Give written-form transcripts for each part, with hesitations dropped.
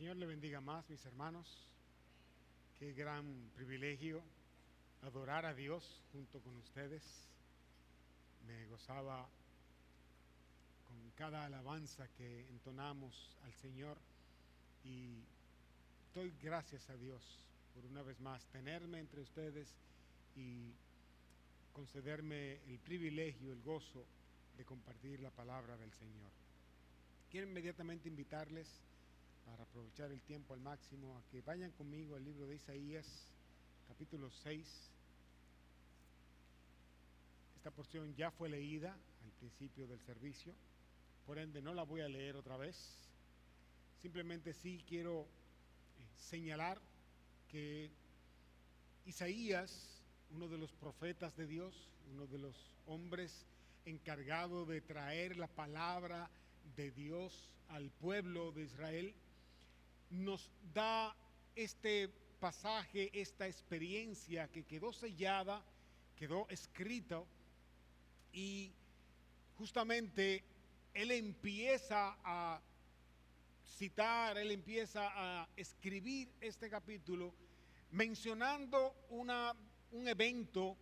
Señor le bendiga más, mis hermanos. Qué gran privilegio adorar a Dios junto con ustedes. Me gozaba con cada alabanza que entonamos al Señor y doy gracias a Dios por una vez más tenerme entre ustedes y concederme el privilegio, el gozo de compartir la palabra del Señor. Quiero inmediatamente invitarles, para aprovechar el tiempo al máximo, a que vayan conmigo al libro de Isaías, capítulo 6. Esta porción ya fue leída al principio del servicio, por ende no la voy a leer otra vez. Simplemente sí quiero señalar que Isaías, uno de los profetas de Dios, uno de los hombres encargado de traer la palabra de Dios al pueblo de Israel, nos da este pasaje, esta experiencia que quedó sellada, quedó escrito, y justamente él empieza a citar, él empieza a escribir este capítulo mencionando un evento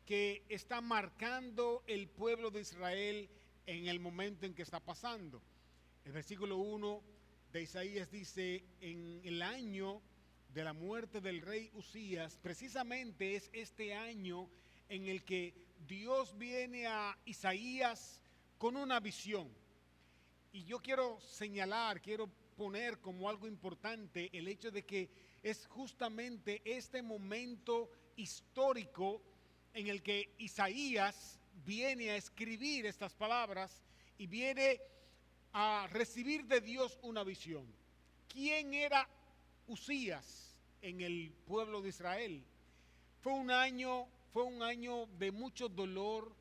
que está marcando el pueblo de Israel en el momento en que está pasando. El versículo 1 de Isaías dice: en el año de la muerte del rey Usías, precisamente es este año en el que Dios viene a Isaías con una visión. Y yo quiero señalar, quiero poner como algo importante el hecho de que es justamente este momento histórico en el que Isaías viene a escribir estas palabras y viene a recibir de Dios una visión. ¿Quién era Usías en el pueblo de Israel? Fue un año de mucho dolor,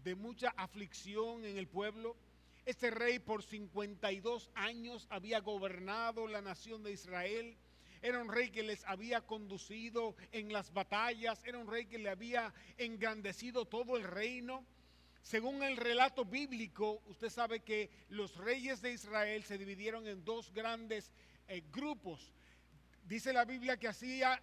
de mucha aflicción en el pueblo. Este rey por 52 años había gobernado la nación de Israel. Era un rey que les había conducido en las batallas, era un rey que le había engrandecido todo el reino. Según el relato bíblico, usted sabe que los reyes de Israel se dividieron en dos grandes grupos. Dice la Biblia que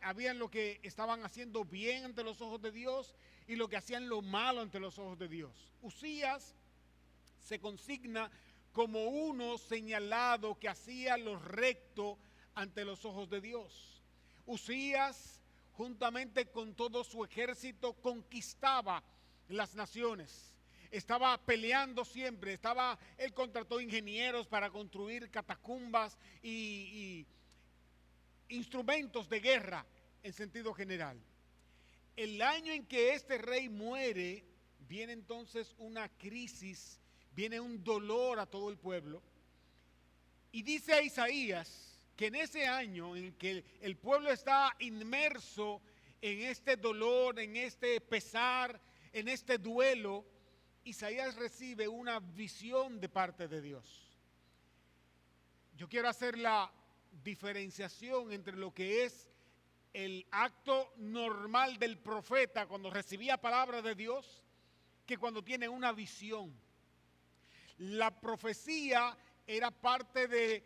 habían lo que estaban haciendo bien ante los ojos de Dios y lo que hacían lo malo ante los ojos de Dios. Usías se consigna como uno señalado que hacía lo recto ante los ojos de Dios. Usías, juntamente con todo su ejército, conquistaba las naciones. Estaba peleando siempre, él contrató ingenieros para construir catacumbas y instrumentos de guerra en sentido general. El año en que este rey muere, viene entonces una crisis, viene un dolor a todo el pueblo. Y dice a Isaías que en ese año en que el pueblo está inmerso en este dolor, en este pesar, en este duelo, Isaías recibe una visión de parte de Dios. Yo quiero hacer la diferenciación entre lo que es el acto normal del profeta cuando recibía palabra de Dios, que cuando tiene una visión. La profecía era parte de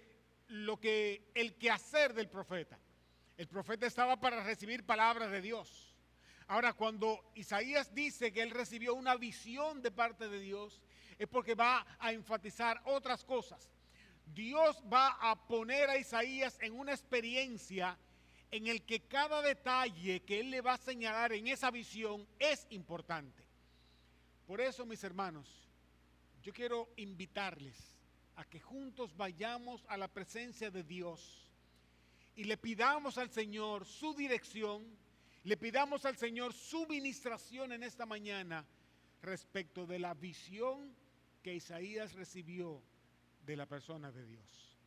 el quehacer del profeta. El profeta estaba para recibir palabras de Dios. Ahora, cuando Isaías dice que él recibió una visión de parte de Dios, es porque va a enfatizar otras cosas. Dios va a poner a Isaías en una experiencia en el que cada detalle que él le va a señalar en esa visión es importante. Por eso, mis hermanos, yo quiero invitarles a que juntos vayamos a la presencia de Dios y le pidamos al Señor su dirección, le pidamos al Señor su ministración en esta mañana respecto de la visión que Isaías recibió de la persona de Dios.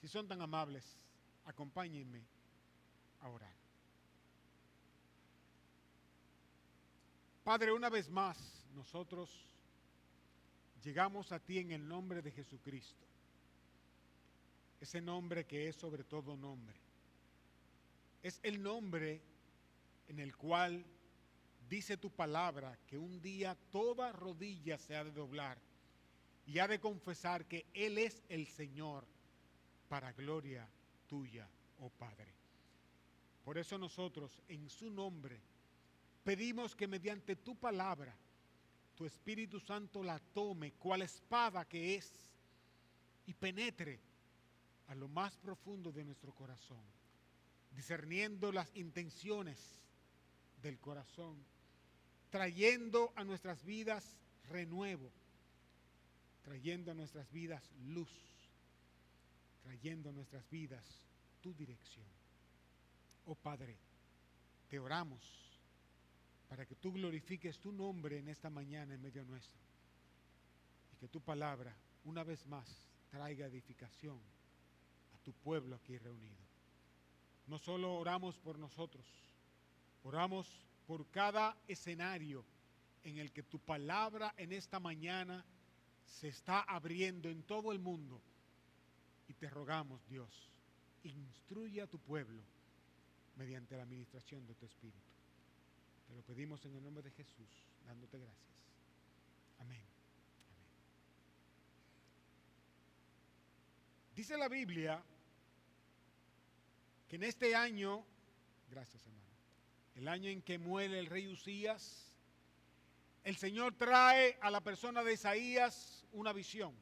Si son tan amables, acompáñenme a orar. Padre, una vez más, nosotros llegamos a ti en el nombre de Jesucristo, ese nombre que es sobre todo nombre. Es el nombre en el cual dice tu palabra que un día toda rodilla se ha de doblar y ha de confesar que Él es el Señor, para gloria tuya, oh Padre. Por eso nosotros, en su nombre, pedimos que mediante tu palabra, tu Espíritu Santo la tome, cual espada que es, y penetre a lo más profundo de nuestro corazón, discerniendo las intenciones del corazón, trayendo a nuestras vidas renuevo, trayendo a nuestras vidas luz, trayendo a nuestras vidas tu dirección. Oh Padre, te oramos para que tú glorifiques tu nombre en esta mañana en medio nuestro y que tu palabra una vez más traiga edificación a tu pueblo aquí reunido. No solo oramos por nosotros, oramos por cada escenario en el que tu palabra en esta mañana se está abriendo en todo el mundo. Y te rogamos, Dios, instruye a tu pueblo mediante la administración de tu Espíritu. Te lo pedimos en el nombre de Jesús, dándote gracias. Amén. Amén. Dice la Biblia que en este año, gracias hermano, el año en que muere el rey Usías, el Señor trae a la persona de Isaías una visión.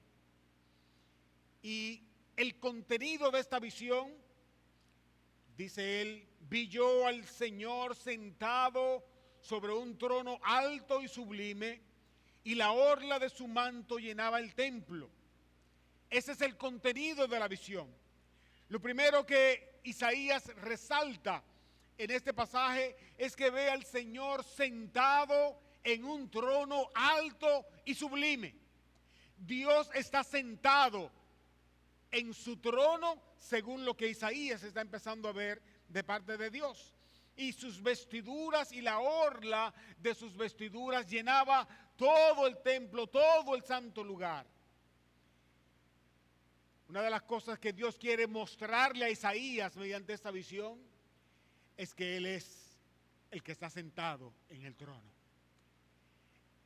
Y el contenido de esta visión, dice él, vi yo al Señor sentado sobre un trono alto y sublime, y la orla de su manto llenaba el templo. Ese es el contenido de la visión. Lo primero que Isaías resalta en este pasaje es que ve al Señor sentado en un trono alto y sublime. Dios está sentado en su trono, según lo que Isaías está empezando a ver de parte de Dios. Y sus vestiduras y la orla de sus vestiduras llenaba todo el templo, todo el santo lugar. Una de las cosas que Dios quiere mostrarle a Isaías mediante esta visión es que Él es el que está sentado en el trono.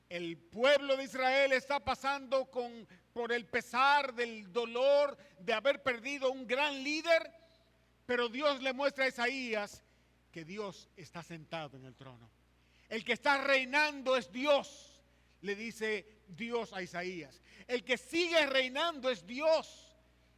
El pueblo de Israel está pasando por el pesar del dolor de haber perdido un gran líder, pero Dios le muestra a Isaías que Dios está sentado en el trono. El que está reinando es Dios, le dice Dios a Isaías. El que sigue reinando es Dios,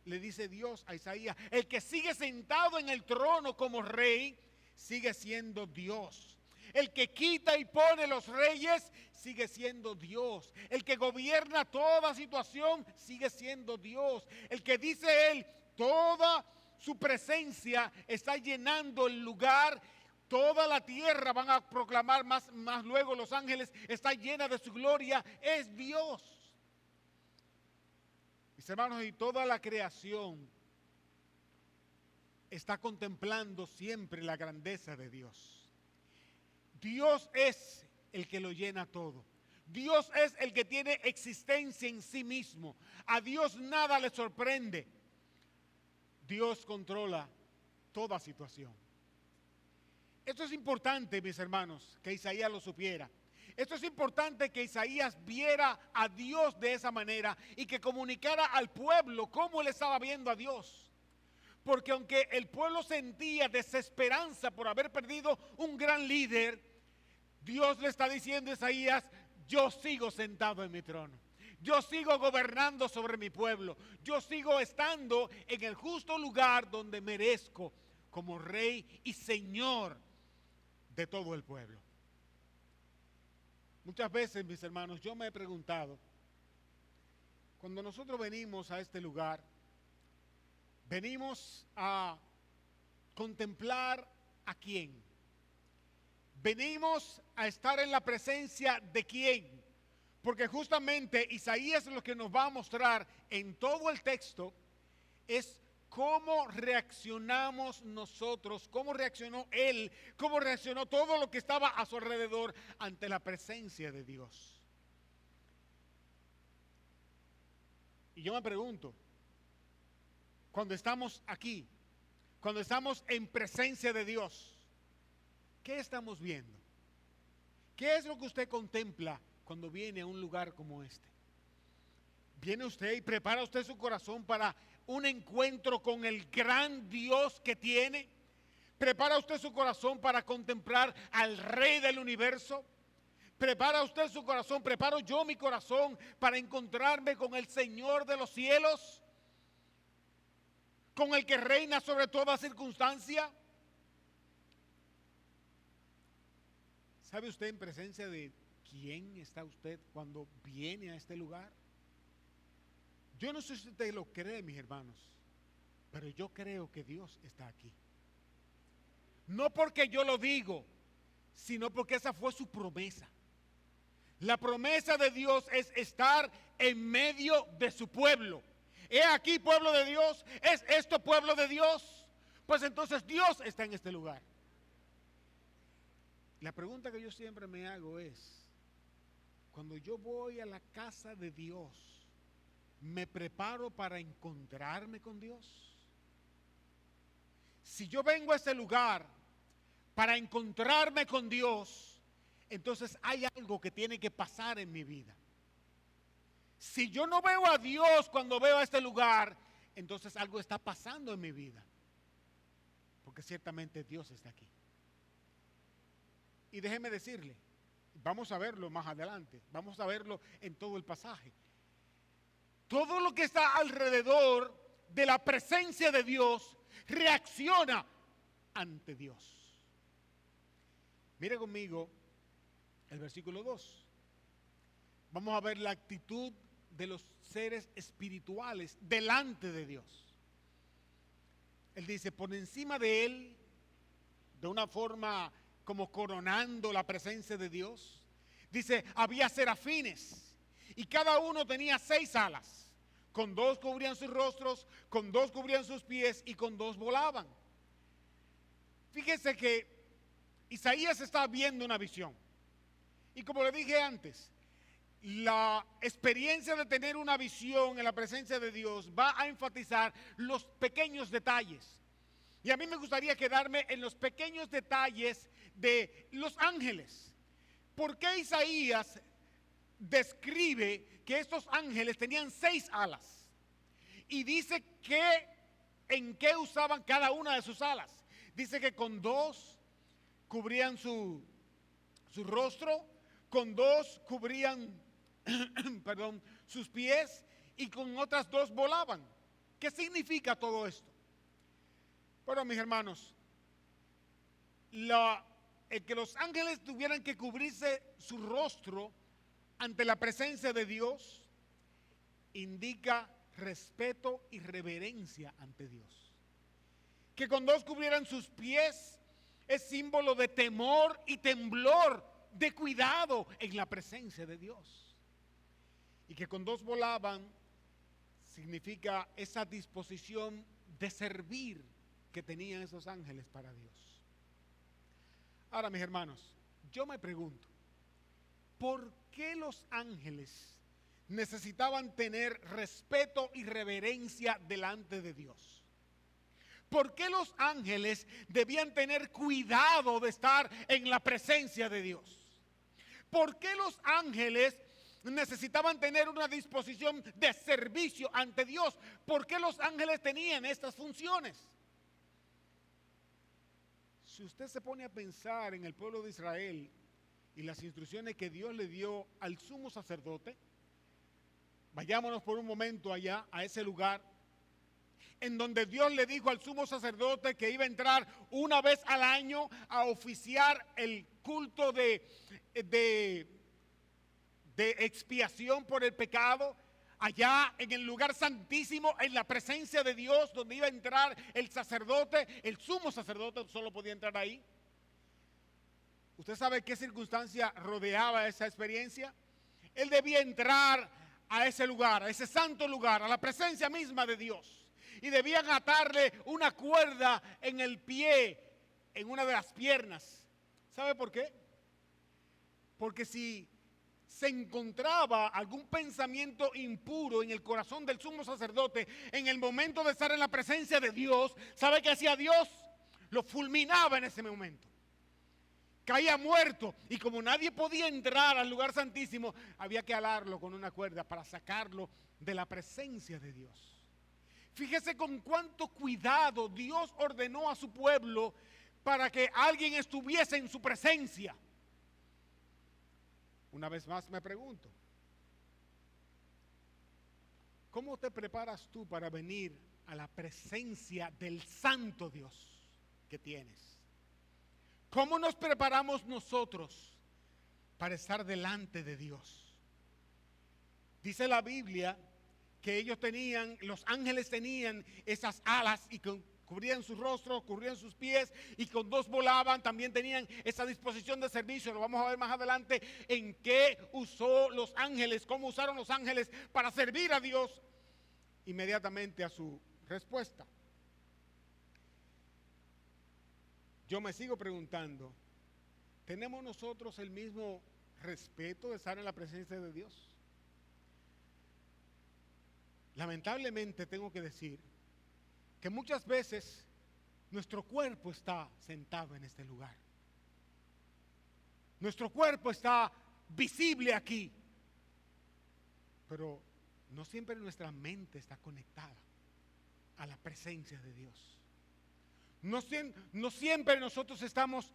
le dice Dios a Isaías. El que sigue sentado en el trono como rey, sigue siendo Dios. El que quita y pone los reyes sigue siendo Dios. El que gobierna toda situación sigue siendo Dios. El que dice él, toda su presencia está llenando el lugar. Toda la tierra van a proclamar más luego los ángeles, está llena de su gloria, es Dios. Mis hermanos, y toda la creación está contemplando siempre la grandeza de Dios. Dios es el que lo llena todo. Dios es el que tiene existencia en sí mismo. A Dios nada le sorprende. Dios controla toda situación. Esto es importante, mis hermanos, que Isaías lo supiera. Esto es importante que Isaías viera a Dios de esa manera y que comunicara al pueblo cómo él estaba viendo a Dios. Porque aunque el pueblo sentía desesperanza por haber perdido un gran líder, Dios le está diciendo a Isaías, yo sigo sentado en mi trono. Yo sigo gobernando sobre mi pueblo. Yo sigo estando en el justo lugar donde merezco como rey y señor de todo el pueblo. Muchas veces, mis hermanos, yo me he preguntado, cuando nosotros venimos a este lugar, venimos a contemplar a quién. Venimos a estar en la presencia de quién. Porque justamente Isaías lo que nos va a mostrar en todo el texto es cómo reaccionamos nosotros, cómo reaccionó él, cómo reaccionó todo lo que estaba a su alrededor ante la presencia de Dios. Y yo me pregunto, cuando estamos aquí, cuando estamos en presencia de Dios, ¿qué estamos viendo? ¿Qué es lo que usted contempla cuando viene a un lugar como este? Viene usted y prepara usted su corazón para un encuentro con el gran Dios que tiene. Prepara usted su corazón para contemplar al Rey del universo. Prepara usted su corazón, preparo yo mi corazón para encontrarme con el Señor de los cielos, con el que reina sobre toda circunstancia. ¿Sabe usted en presencia de quién está usted cuando viene a este lugar? Yo no sé si usted lo cree, mis hermanos, pero yo creo que Dios está aquí. No porque yo lo digo, sino porque esa fue su promesa. La promesa de Dios es estar en medio de su pueblo. He aquí, pueblo de Dios. ¿Es esto pueblo de Dios? Pues entonces Dios está en este lugar. La pregunta que yo siempre me hago es, cuando yo voy a la casa de Dios, ¿me preparo para encontrarme con Dios? Si yo vengo a este lugar para encontrarme con Dios, entonces hay algo que tiene que pasar en mi vida. Si yo no veo a Dios cuando veo a este lugar, entonces algo está pasando en mi vida. Porque ciertamente Dios está aquí. Y déjeme decirle, vamos a verlo más adelante, vamos a verlo en todo el pasaje. Todo lo que está alrededor de la presencia de Dios reacciona ante Dios. Mire conmigo el versículo 2. Vamos a ver la actitud de los seres espirituales delante de Dios. Él dice, por encima de él, de una forma como coronando la presencia de Dios, dice, había serafines y cada uno tenía 6 alas. Con 2 cubrían sus rostros, con 2 cubrían sus pies y con 2 volaban. Fíjese que Isaías está viendo una visión. Y como le dije antes, la experiencia de tener una visión en la presencia de Dios va a enfatizar los pequeños detalles. Y a mí me gustaría quedarme en los pequeños detalles de los ángeles. ¿Por qué Isaías describe que estos ángeles tenían 6 alas? Y dice que en qué usaban cada una de sus alas. Dice que con 2 cubrían su rostro, con 2 cubrían sus pies y con otras 2 volaban. ¿Qué significa todo esto? Bueno, mis hermanos, el que los ángeles tuvieran que cubrirse su rostro ante la presencia de Dios indica respeto y reverencia ante Dios. Que con 2 cubrieran sus pies es símbolo de temor y temblor, de cuidado en la presencia de Dios. Y que con 2 volaban significa esa disposición de servir que tenían esos ángeles para Dios. Ahora, mis hermanos, yo me pregunto, ¿por qué los ángeles necesitaban tener respeto y reverencia delante de Dios? ¿Por qué los ángeles debían tener cuidado de estar en la presencia de Dios? ¿Por qué los ángeles necesitaban tener una disposición de servicio ante Dios? ¿Por qué los ángeles tenían estas funciones? Si usted se pone a pensar en el pueblo de Israel y las instrucciones que Dios le dio al sumo sacerdote, vayámonos por un momento allá, a ese lugar, en donde Dios le dijo al sumo sacerdote que iba a entrar una vez al año a oficiar el culto de expiación por el pecado, allá en el lugar santísimo, en la presencia de Dios, donde iba a entrar el sacerdote, el sumo sacerdote solo podía entrar ahí. ¿Usted sabe qué circunstancia rodeaba esa experiencia? Él debía entrar a ese lugar, a ese santo lugar, a la presencia misma de Dios. Y debían atarle una cuerda en el pie, en una de las piernas. ¿Sabe por qué? Porque si se encontraba algún pensamiento impuro en el corazón del sumo sacerdote en el momento de estar en la presencia de Dios, ¿sabe qué hacía Dios? Lo fulminaba en ese momento. caía muerto. Y como nadie podía entrar al lugar santísimo, había que alarlo con una cuerda para sacarlo de la presencia de Dios. Fíjese con cuánto cuidado Dios ordenó a su pueblo para que alguien estuviese en su presencia. Una vez más me pregunto, ¿cómo te preparas tú para venir a la presencia del santo Dios que tienes? ¿Cómo nos preparamos nosotros para estar delante de Dios? Dice la Biblia que los ángeles tenían esas alas y cubrían sus rostros, cubrían sus pies, y con dos volaban. También tenían esa disposición de servicio. Lo vamos a ver más adelante en qué usó los ángeles, cómo usaron los ángeles para servir a Dios inmediatamente a su respuesta. Yo me sigo preguntando, ¿tenemos nosotros el mismo respeto de estar en la presencia de Dios? Lamentablemente tengo que decir que muchas veces nuestro cuerpo está sentado en este lugar. Nuestro cuerpo está visible aquí, pero no siempre nuestra mente está conectada a la presencia de Dios. No siempre nosotros estamos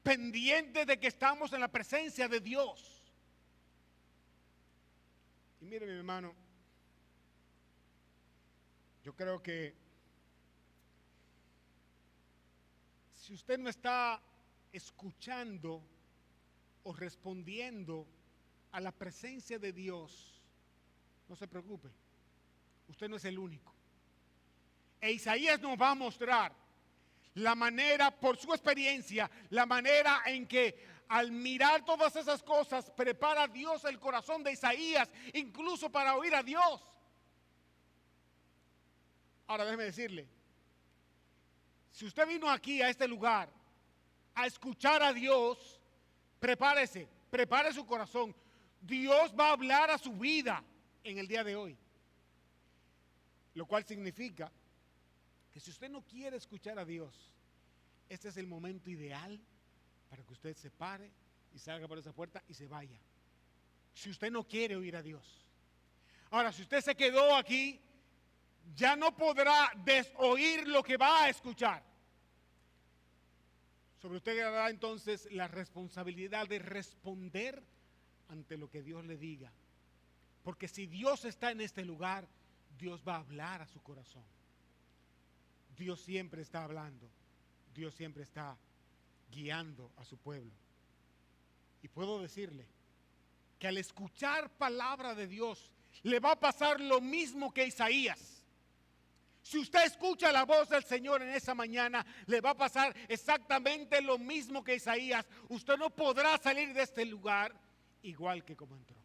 pendientes de que estamos en la presencia de Dios. Y mire, mi hermano, yo creo que si usted no está escuchando o respondiendo a la presencia de Dios, no se preocupe, usted no es el único. E Isaías nos va a mostrar la manera, por su experiencia, la manera en que al mirar todas esas cosas prepara Dios el corazón de Isaías, incluso para oír a Dios. Ahora déjeme decirle, si usted vino aquí a este lugar a escuchar a Dios, prepare su corazón. Dios va a hablar a su vida en el día de hoy. Lo cual significa que si usted no quiere escuchar a Dios, este es el momento ideal para que usted se pare y salga por esa puerta y se vaya. Si usted no quiere oír a Dios. Ahora, si usted se quedó aquí, ya no podrá desoír lo que va a escuchar. Sobre usted quedará entonces la responsabilidad de responder ante lo que Dios le diga. Porque si Dios está en este lugar, Dios va a hablar a su corazón. Dios siempre está hablando. Dios siempre está guiando a su pueblo. Y puedo decirle que al escuchar palabra de Dios, le va a pasar lo mismo que Isaías. Si usted escucha la voz del Señor en esa mañana, le va a pasar exactamente lo mismo que Isaías. Usted no podrá salir de este lugar igual que como entró.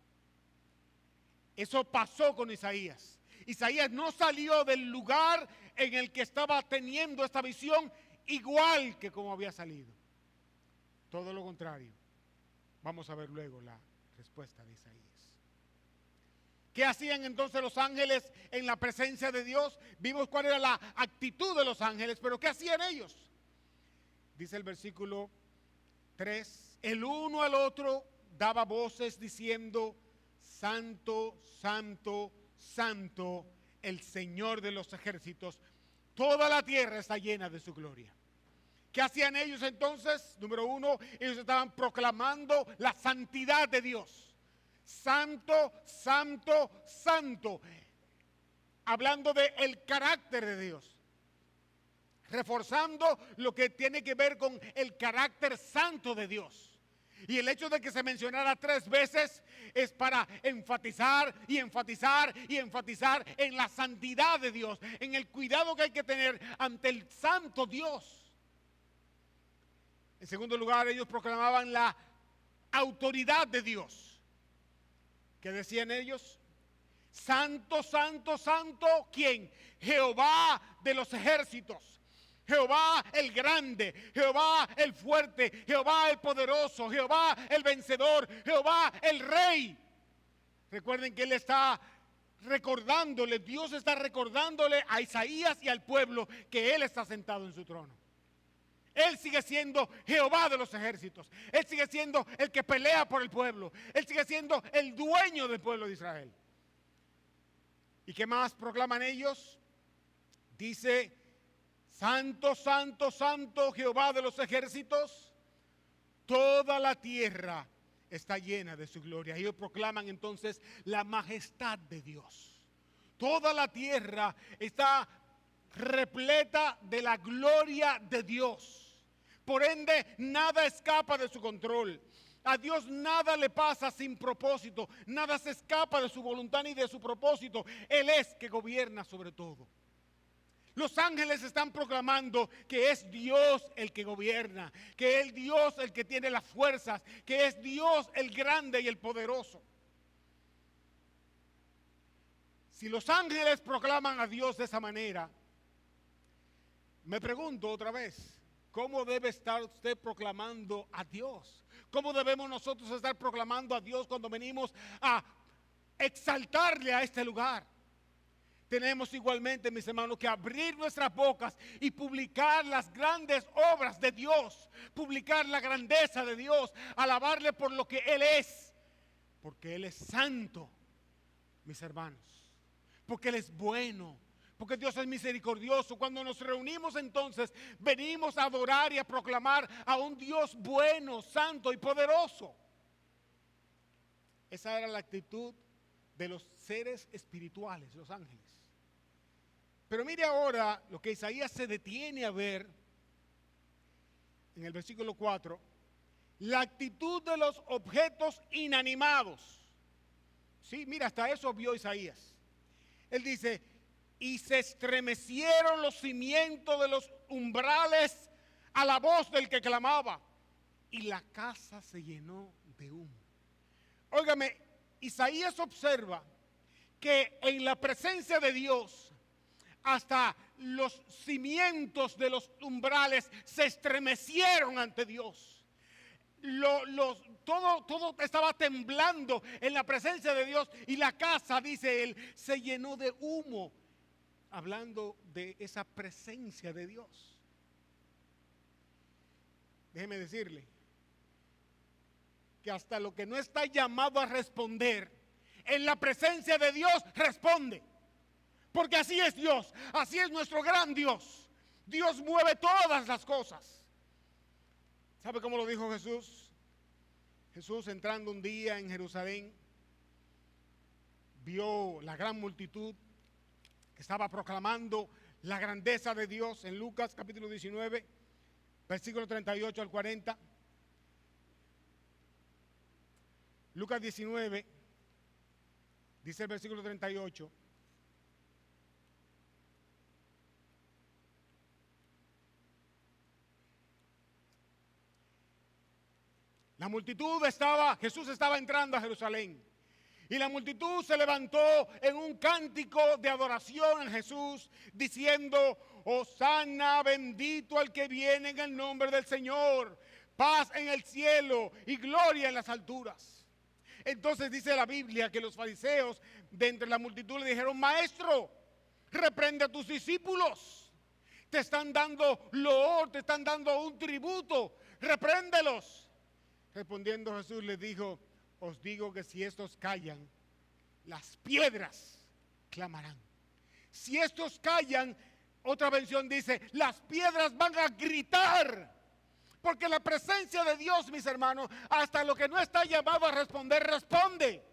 Eso pasó con Isaías. Isaías no salió del lugar en el que estaba teniendo esta visión igual que como había salido. Todo lo contrario. Vamos a ver luego la respuesta de Isaías. ¿Qué hacían entonces los ángeles en la presencia de Dios? Vimos cuál era la actitud de los ángeles, pero ¿qué hacían ellos? Dice el versículo 3, el uno al otro daba voces diciendo, Santo, Santo, Santo, el Señor de los ejércitos, toda la tierra está llena de su gloria. ¿Qué hacían ellos entonces? Número uno, ellos estaban proclamando la santidad de Dios. Santo, santo, santo. Hablando del carácter de Dios. Reforzando lo que tiene que ver con el carácter santo de Dios. Y el hecho de que se mencionara 3 veces es para enfatizar y enfatizar y enfatizar en la santidad de Dios, en el cuidado que hay que tener ante el santo Dios. En segundo lugar, ellos proclamaban la autoridad de Dios. ¿Qué decían ellos? Santo, santo, santo, ¿quién? Jehová de los ejércitos. Jehová el grande, Jehová el fuerte, Jehová el poderoso, Jehová el vencedor, Jehová el rey. Recuerden que él está recordándole, Dios está recordándole a Isaías y al pueblo que él está sentado en su trono. Él sigue siendo Jehová de los ejércitos. Él sigue siendo el que pelea por el pueblo. Él sigue siendo el dueño del pueblo de Israel. ¿Y qué más proclaman ellos? Dice, santo, santo, santo Jehová de los ejércitos. Toda la tierra está llena de su gloria. Ellos proclaman entonces la majestad de Dios. Toda la tierra está repleta de la gloria de Dios. Por ende, nada escapa de su control. A Dios nada le pasa sin propósito. Nada se escapa de su voluntad ni de su propósito. Él es que gobierna sobre todo. Los ángeles están proclamando que es Dios el que gobierna, que es Dios el que tiene las fuerzas, que es Dios el grande y el poderoso. Si los ángeles proclaman a Dios de esa manera, me pregunto otra vez, ¿cómo debe estar usted proclamando a Dios? ¿Cómo debemos nosotros estar proclamando a Dios cuando venimos a exaltarle a este lugar? Tenemos igualmente, mis hermanos, que abrir nuestras bocas y publicar las grandes obras de Dios, publicar la grandeza de Dios, alabarle por lo que Él es, porque Él es santo, mis hermanos, porque Él es bueno, porque Dios es misericordioso. Cuando nos reunimos entonces, venimos a adorar y a proclamar a un Dios bueno, santo y poderoso. Esa era la actitud de los seres espirituales, los ángeles. Pero mire ahora lo que Isaías se detiene a ver en el versículo 4, la actitud de los objetos inanimados. Sí, mira, hasta eso vio Isaías. Él dice, y se estremecieron los cimientos de los umbrales a la voz del que clamaba, y la casa se llenó de humo. Óigame, Isaías observa que en la presencia de Dios, hasta los cimientos de los umbrales se estremecieron ante Dios. Todo estaba temblando en la presencia de Dios, y la casa, dice él, se llenó de humo, hablando de esa presencia de Dios. Déjeme decirle que hasta lo que no está llamado a responder, en la presencia de Dios responde. Porque así es Dios, así es nuestro gran Dios. Dios mueve todas las cosas. ¿Sabe cómo lo dijo Jesús? Jesús, entrando un día en Jerusalén, vio la gran multitud que estaba proclamando la grandeza de Dios en Lucas capítulo 19, versículo 38 al 40. Lucas 19, dice el versículo 38. La multitud Jesús estaba entrando a Jerusalén. Y la multitud se levantó en un cántico de adoración a Jesús, diciendo, Hosana, bendito al que viene en el nombre del Señor, paz en el cielo y gloria en las alturas. Entonces dice la Biblia que los fariseos de entre la multitud le dijeron, Maestro, reprende a tus discípulos. Te están dando loor, te están dando un tributo, repréndelos. Respondiendo Jesús les dijo, os digo que si estos callan, las piedras clamarán. Si estos callan, otra versión dice, las piedras van a gritar. Porque la presencia de Dios, mis hermanos, hasta lo que no está llamado a responder, responde.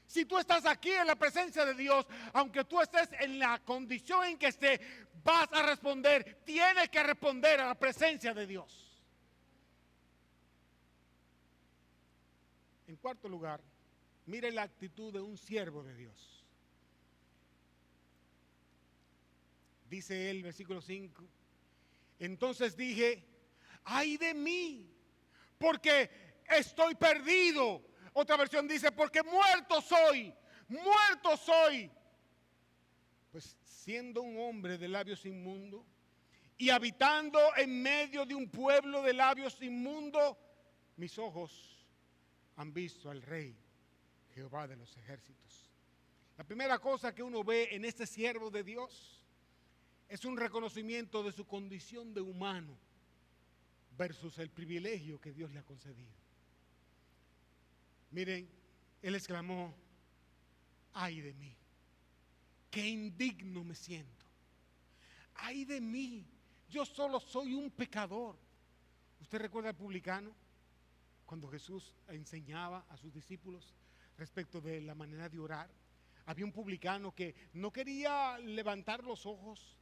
Si tú estás aquí en la presencia de Dios, aunque tú estés en la condición en que estés, vas a responder. Tienes que responder a la presencia de Dios. En cuarto lugar, mire la actitud de un siervo de Dios. Dice él, versículo 5, entonces dije, ay de mí, porque estoy perdido. Otra versión dice, porque muerto soy, muerto soy. Pues siendo un hombre de labios inmundos y habitando en medio de un pueblo de labios inmundos, mis ojos han visto al Rey, Jehová de los ejércitos. La primera cosa que uno ve en este siervo de Dios es un reconocimiento de su condición de humano. versus el privilegio que Dios le ha concedido. Miren, él exclamó: ay de mí, qué indigno me siento. Ay de mí, yo solo soy un pecador. ¿Usted recuerda al publicano cuando Jesús enseñaba a sus discípulos respecto de la manera de orar? Había un publicano que no quería levantar los ojos.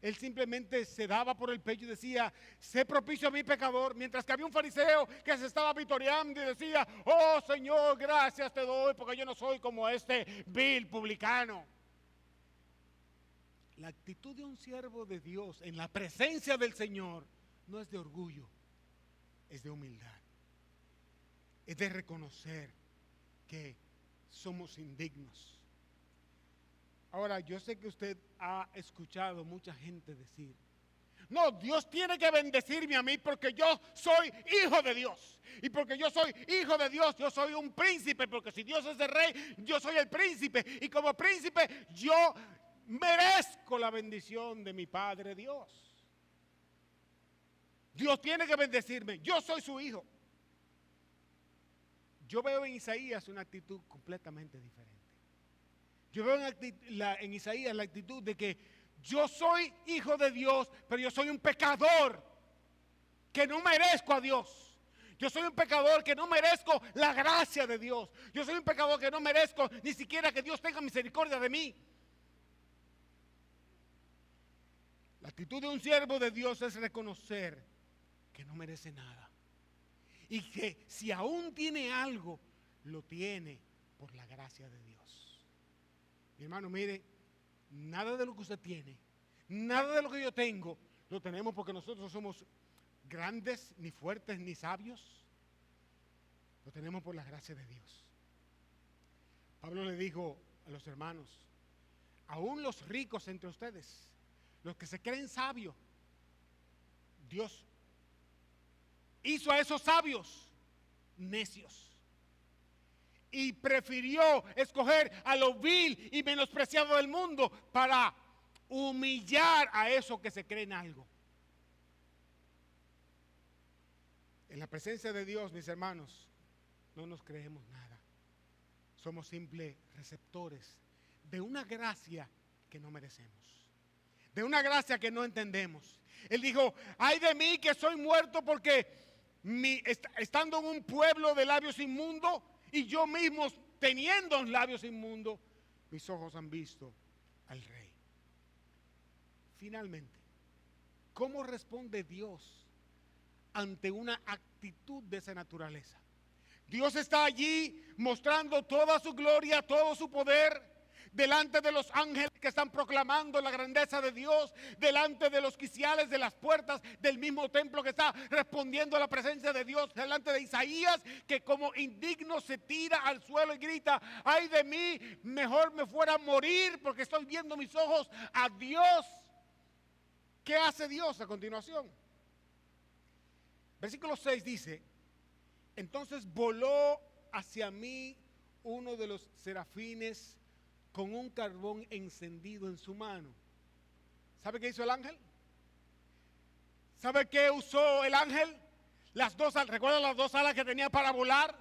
Él simplemente se daba por el pecho y decía: sé propicio a mi pecador. Mientras que había un fariseo que se estaba vitoreando y decía: oh Señor, gracias te doy porque yo no soy como este vil publicano. La actitud de un siervo de Dios en la presencia del Señor no es de orgullo, es de humildad. Es de reconocer que somos indignos. Ahora, yo sé que usted ha escuchado mucha gente decir: no, Dios tiene que bendecirme a mí porque yo soy hijo de Dios. Y porque yo soy hijo de Dios, yo soy un príncipe, porque si Dios es el rey, yo soy el príncipe. Y como príncipe, yo merezco la bendición de mi Padre Dios. Dios tiene que bendecirme, yo soy su hijo. Yo veo en Isaías una actitud completamente diferente. Yo veo en Isaías la actitud de que yo soy hijo de Dios, pero yo soy un pecador que no merezco a Dios. Yo soy un pecador que no merezco la gracia de Dios. Yo soy un pecador que no merezco ni siquiera que Dios tenga misericordia de mí. La actitud de un siervo de Dios es reconocer que no merece nada. Y que si aún tiene algo, lo tiene por la gracia de Dios. Mi hermano, mire, nada de lo que usted tiene, nada de lo que yo tengo, lo tenemos porque nosotros somos grandes, ni fuertes, ni sabios. Lo tenemos por la gracia de Dios. Pablo le dijo a los hermanos: aún los ricos entre ustedes, los que se creen sabios, Dios hizo a esos sabios necios. Y prefirió escoger a lo vil y menospreciado del mundo para humillar a esos que se creen algo. En la presencia de Dios, mis hermanos, no nos creemos nada. Somos simples receptores de una gracia que no merecemos, de una gracia que no entendemos. Él dijo: ay de mí que soy muerto porque estando en un pueblo de labios inmundos, y yo mismo teniendo labios inmundos, mis ojos han visto al Rey. Finalmente, ¿cómo responde Dios ante una actitud de esa naturaleza? Dios está allí mostrando toda su gloria, todo su poder, delante de los ángeles que están proclamando la grandeza de Dios, delante de los quiciales de las puertas del mismo templo que está respondiendo a la presencia de Dios, delante de Isaías, que como indigno se tira al suelo y grita: ay de mí, mejor me fuera a morir porque estoy viendo mis ojos a Dios. ¿Qué hace Dios a continuación? Versículo 6 dice: entonces voló hacia mí uno de los serafines con un carbón encendido en su mano. ¿Sabe qué hizo el ángel? ¿Sabe qué usó el ángel? Las dos alas. ¿Recuerdan las dos alas que tenía para volar?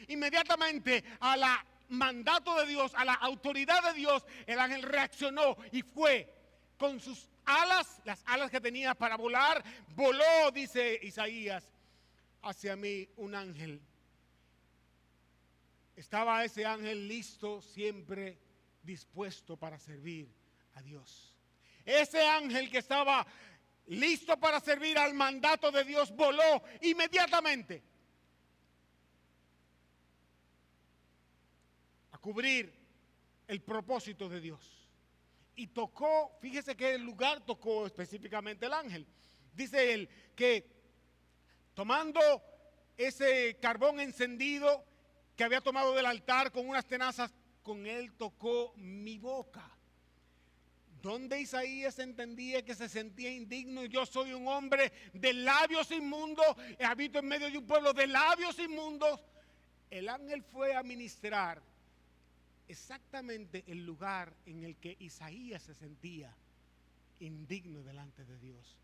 Inmediatamente a la mandato de Dios, a la autoridad de Dios, el ángel reaccionó y fue con sus alas, las alas que tenía para volar, voló, dice Isaías, hacia mí un ángel. Estaba ese ángel listo, siempre dispuesto para servir a Dios. Ese ángel que estaba listo para servir al mandato de Dios voló inmediatamente a cubrir el propósito de Dios. Y tocó, fíjese que el lugar tocó específicamente el ángel. Dice él que tomando ese carbón encendido que había tomado del altar con unas tenazas, con él tocó mi boca. Donde Isaías entendía que se sentía indigno: yo soy un hombre de labios inmundos, habito en medio de un pueblo de labios inmundos. El ángel fue a ministrar exactamente el lugar en el que Isaías se sentía indigno delante de Dios,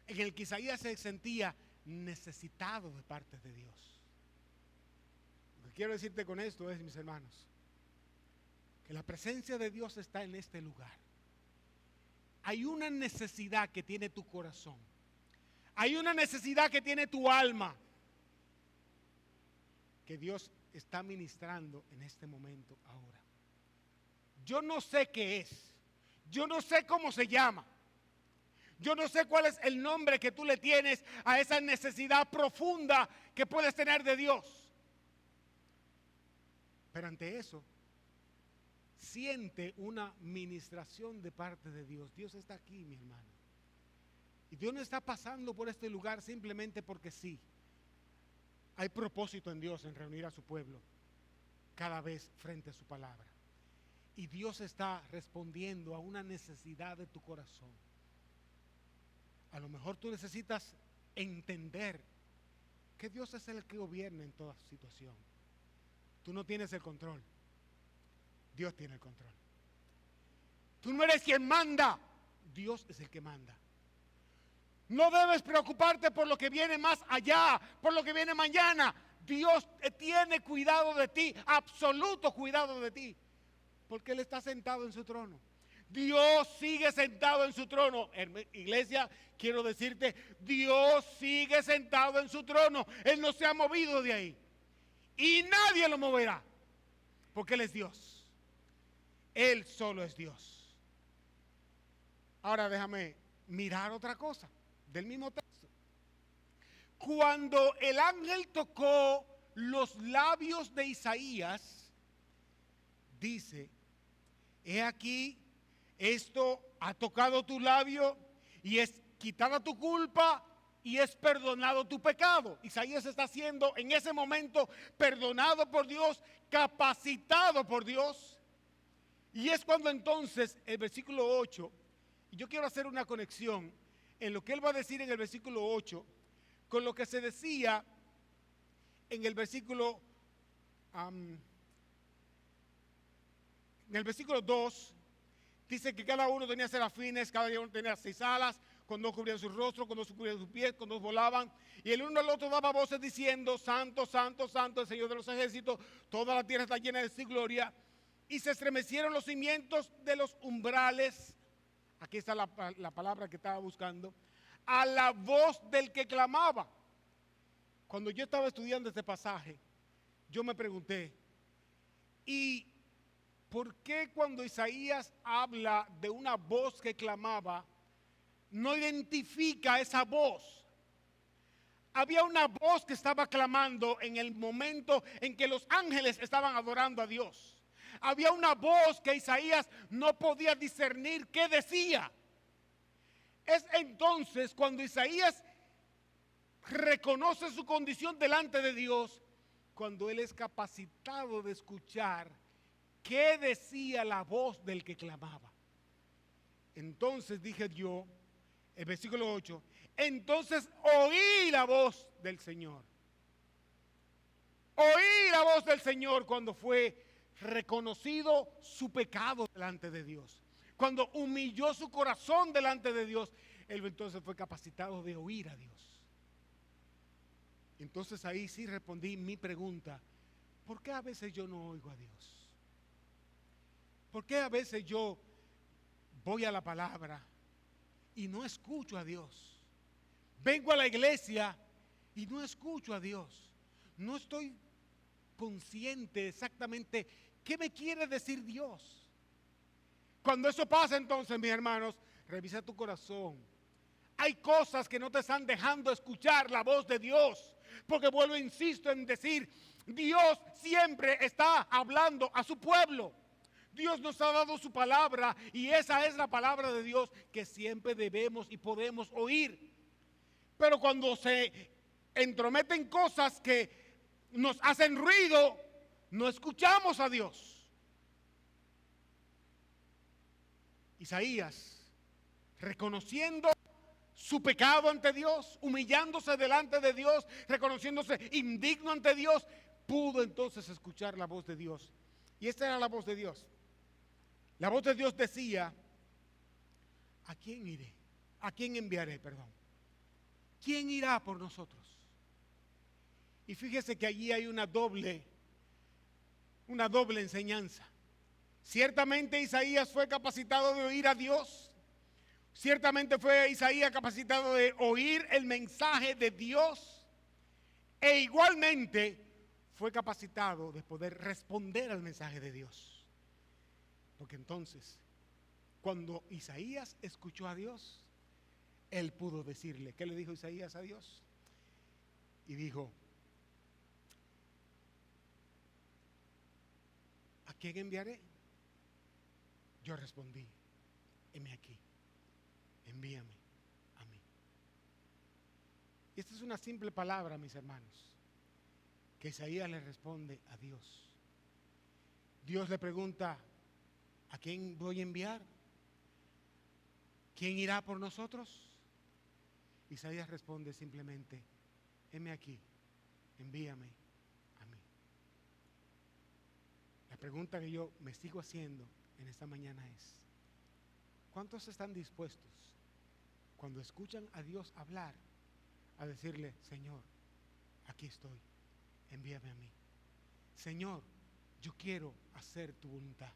en el que Isaías se sentía necesitado de parte de Dios. Lo que quiero decirte con esto es, mis hermanos, que la presencia de Dios está en este lugar. Hay una necesidad que tiene tu corazón. Hay una necesidad que tiene tu alma, que Dios está ministrando en este momento ahora. Yo no sé qué es. Yo no sé cómo se llama. Yo no sé cuál es el nombre que tú le tienes a esa necesidad profunda que puedes tener de Dios. Pero ante eso, siente una ministración de parte de Dios. Dios está aquí, mi hermano. Y Dios no está pasando por este lugar simplemente porque sí. Hay propósito en Dios en reunir a su pueblo cada vez frente a su palabra. Y Dios está respondiendo a una necesidad de tu corazón. A lo mejor tú necesitas entender que Dios es el que gobierna en toda situación. Tú no tienes el control. Dios tiene el control. Tú no eres quien manda. Dios es el que manda. No debes preocuparte por lo que viene más allá, por lo que viene mañana. Dios tiene cuidado de ti, absoluto cuidado de ti, porque Él está sentado en su trono. Dios sigue sentado en su trono. Iglesia, quiero decirte, Dios sigue sentado en su trono. Él no se ha movido de ahí. Y nadie lo moverá, porque Él es Dios. Él solo es Dios. Ahora déjame mirar otra cosa del mismo texto. Cuando el ángel tocó los labios de Isaías, dice: he aquí, esto ha tocado tu labio y es quitada tu culpa y es perdonado tu pecado. Isaías está siendo en ese momento perdonado por Dios, capacitado por Dios. Y es cuando entonces el versículo 8, y yo quiero hacer una conexión en lo que él va a decir en el versículo 8, con lo que se decía en el versículo 2, dice que cada uno tenía serafines, cada uno tenía 6 alas, con 2 cubrían su rostro, con 2 cubrían sus pies, con 2 volaban, y el uno al otro daba voces diciendo: santo, santo, santo, el Señor de los ejércitos, toda la tierra está llena de su gloria. Y se estremecieron los cimientos de los umbrales. Aquí está la palabra que estaba buscando. A la voz del que clamaba. Cuando yo estaba estudiando este pasaje, yo me pregunté: ¿y por qué cuando Isaías habla de una voz que clamaba, no identifica esa voz? Había una voz que estaba clamando en el momento en que los ángeles estaban adorando a Dios. Había una voz que Isaías no podía discernir qué decía. Es entonces cuando Isaías reconoce su condición delante de Dios, cuando él es capacitado de escuchar qué decía la voz del que clamaba. Entonces dije yo, el versículo 8, entonces oí la voz del Señor. Oí la voz del Señor cuando fue reconocido su pecado delante de Dios. Cuando humilló su corazón delante de Dios, él entonces fue capacitado de oír a Dios. Entonces ahí sí respondí mi pregunta: ¿por qué a veces yo no oigo a Dios? ¿Por qué a veces yo voy a la palabra y no escucho a Dios? Vengo a la iglesia y no escucho a Dios. No estoy consciente exactamente qué me quiere decir Dios. Cuando eso pasa, entonces, mis hermanos, revisa tu corazón. Hay cosas que no te están dejando escuchar la voz de Dios. Porque vuelvo, insisto en decir, Dios siempre está hablando a su pueblo. Dios nos ha dado su palabra y esa es la palabra de Dios que siempre debemos y podemos oír. Pero cuando se entrometen cosas que nos hacen ruido, no escuchamos a Dios. Isaías, reconociendo su pecado ante Dios, humillándose delante de Dios, reconociéndose indigno ante Dios, pudo entonces escuchar la voz de Dios. Y esta era la voz de Dios. La voz de Dios decía: ¿a quién iré? ¿A quién enviaré? Perdón. ¿quién irá por nosotros? Y fíjese que allí hay una doble enseñanza. Ciertamente Isaías fue capacitado de oír a Dios. Ciertamente fue Isaías capacitado de oír el mensaje de Dios. E igualmente fue capacitado de poder responder al mensaje de Dios. Porque entonces, cuando Isaías escuchó a Dios, él pudo decirle, ¿qué le dijo Isaías a Dios? Y dijo, ¿a quién enviaré? Yo respondí, heme aquí, envíame a mí. Y esta es una simple palabra, mis hermanos, que Isaías le responde a Dios. Dios le pregunta, ¿a quién voy a enviar? ¿Quién irá por nosotros? Isaías responde simplemente, heme aquí, envíame a mí. La pregunta que yo me sigo haciendo en esta mañana es, ¿cuántos están dispuestos cuando escuchan a Dios hablar a decirle, Señor, aquí estoy, envíame a mí? Señor, yo quiero hacer tu voluntad.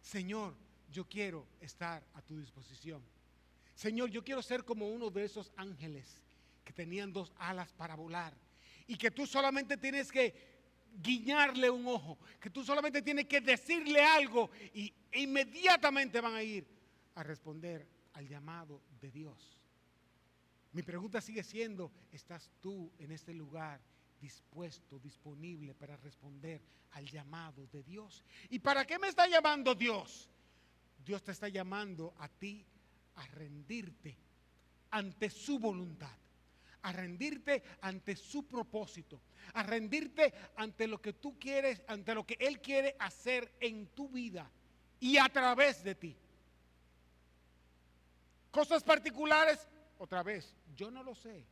Señor, yo quiero estar a tu disposición. Señor, yo quiero ser como uno de esos ángeles que tenían 2 alas para volar y que tú solamente tienes que guiñarle un ojo, que tú solamente tienes que decirle algo y inmediatamente van a ir a responder al llamado de Dios. Mi pregunta sigue siendo, ¿estás tú en este lugar dispuesto, disponible para responder al llamado de Dios? ¿Y para qué me está llamando Dios? Dios te está llamando a ti a rendirte ante su voluntad, a rendirte ante su propósito, a rendirte ante lo que tú quieres, ante lo que Él quiere hacer en tu vida y a través de ti. Cosas particulares, otra vez, yo no lo sé,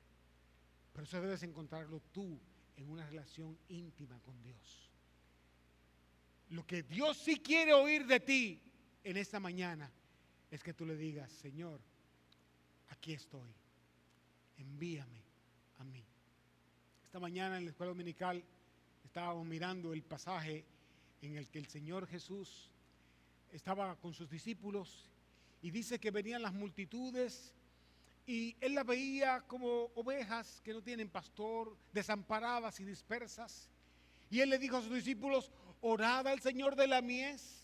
pero eso debes encontrarlo tú en una relación íntima con Dios. Lo que Dios sí quiere oír de ti en esta mañana es que tú le digas, Señor, aquí estoy, envíame a mí. Esta mañana en la escuela dominical estábamos mirando el pasaje en el que el Señor Jesús estaba con sus discípulos y dice que venían las multitudes y Él las veía como ovejas que no tienen pastor, desamparadas y dispersas. Y Él le dijo a sus discípulos, orad al Señor de la mies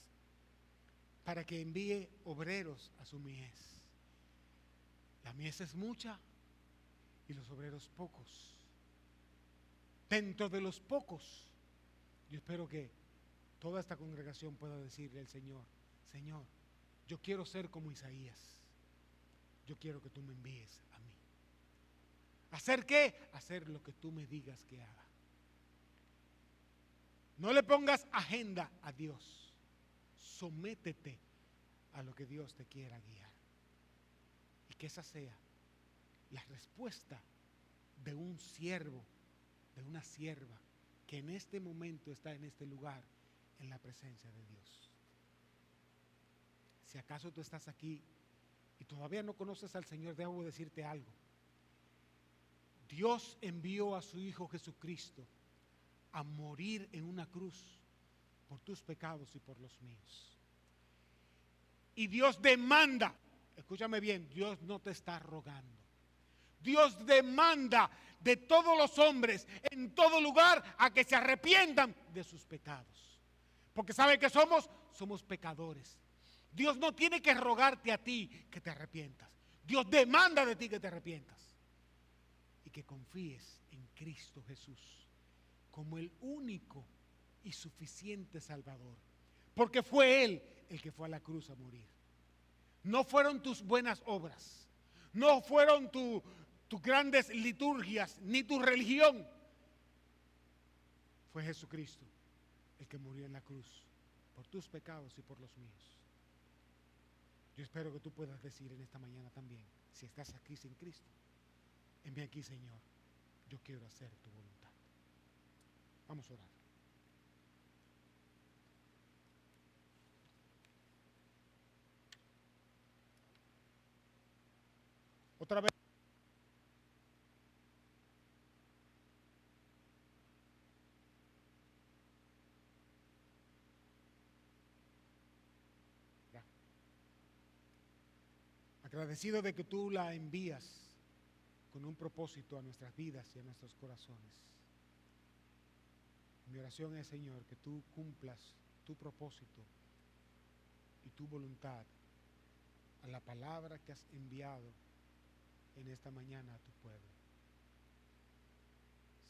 para que envíe obreros a su mies. La mies es mucha y los obreros pocos. Dentro de los pocos, yo espero que toda esta congregación pueda decirle al Señor, Señor, yo quiero ser como Isaías. Yo quiero que tú me envíes a mí. ¿Hacer qué? Hacer lo que tú me digas que haga. No le pongas agenda a Dios. Sométete a lo que Dios te quiera guiar. Y que esa sea la respuesta de un siervo, de una sierva que en este momento está en este lugar en la presencia de Dios. Si acaso tú estás aquí y todavía no conoces al Señor, debo decirte algo. Dios envió a su Hijo Jesucristo a morir en una cruz por tus pecados y por los míos. Y Dios demanda, escúchame bien, Dios no te está rogando. Dios demanda de todos los hombres en todo lugar a que se arrepientan de sus pecados. Porque sabe que somos pecadores. Dios no tiene que rogarte a ti que te arrepientas. Dios demanda de ti que te arrepientas y que confíes en Cristo Jesús como el único y suficiente Salvador. Porque fue Él el que fue a la cruz a morir. No fueron tus buenas obras, no fueron tus grandes liturgias, ni tu religión. Fue Jesucristo el que murió en la cruz por tus pecados y por los míos. Yo espero que tú puedas decir en esta mañana también, si estás aquí sin Cristo, envía aquí, Señor, yo quiero hacer tu voluntad. Vamos a orar. Otra vez. agradecido de que tú la envías con un propósito a nuestras vidas y a nuestros corazones. Mi oración es, Señor, que tú cumplas tu propósito y tu voluntad a la palabra que has enviado en esta mañana a tu pueblo.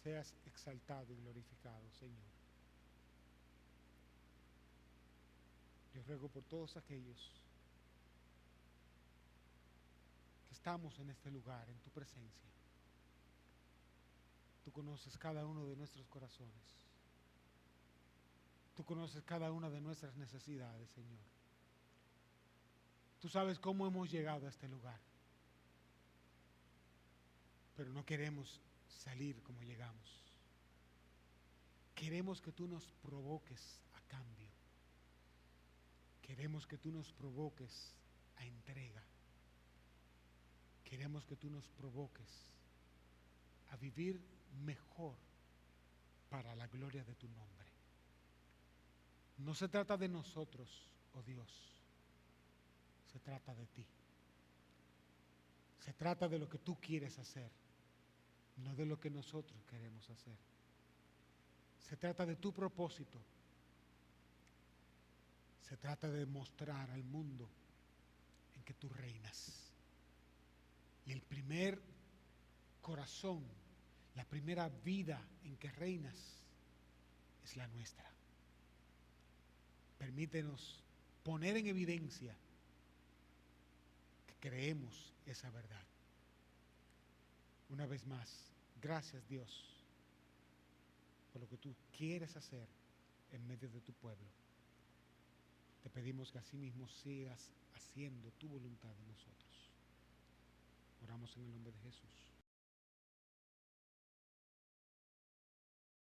Seas exaltado y glorificado, Señor. Yo ruego por todos aquellos que estamos en este lugar, en tu presencia. Tú conoces cada uno de nuestros corazones. Tú conoces cada una de nuestras necesidades, Señor. Tú sabes cómo hemos llegado a este lugar. Pero no queremos salir como llegamos. Queremos que tú nos provoques a cambio. Queremos que tú nos provoques a entrega. Queremos que tú nos provoques a vivir mejor para la gloria de tu nombre. No se trata de nosotros, oh Dios. Se trata de ti. Se trata de lo que tú quieres hacer, no de lo que nosotros queremos hacer. Se trata de tu propósito. Se trata de mostrar al mundo en que tú reinas. Y el primer corazón, la primera vida en que reinas es la nuestra. Permítenos poner en evidencia que creemos esa verdad. Una vez más, gracias Dios por lo que tú quieres hacer en medio de tu pueblo. Te pedimos que así mismo sigas haciendo tu voluntad en nosotros. Oramos en el nombre de Jesús.